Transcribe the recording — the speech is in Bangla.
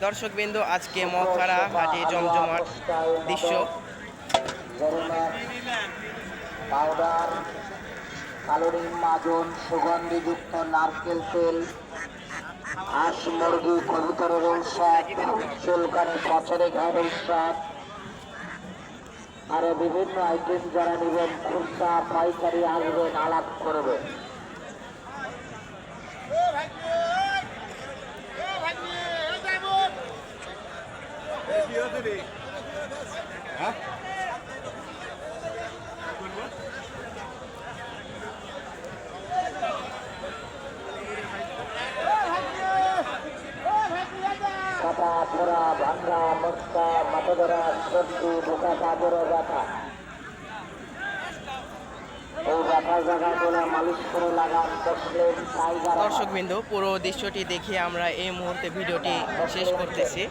দর্শকবৃন্দ, আজকে মখারা হাটে জমজমাট দৃশ্য। পাউডার, কালোরিন মাজন, সুগন্ধিযুক্ত নারকেল তেল, হাঁস মুরগি কবুতরের ঔষধ, চুলকানি পচরে ঘাড় ঔষধ, আরো বিভিন্ন আইটেম যারা নেবেন খুচরা পাইকারি আসবেন, আলাপ করবেন। কাটা পোড়া ভাঙ্গা মস্তা মাথা ধরা সর্দি বোকা পাঁচেরও ব্যথা, এই ব্যথার জায়গায় বলে মালিশ করে লাগান বসলেন টাইগার। দর্শকবৃন্দ, পুরো দৃশ্যটি দেখে আমরা এই মুহূর্তে ভিডিওটি শেষ করতেছি।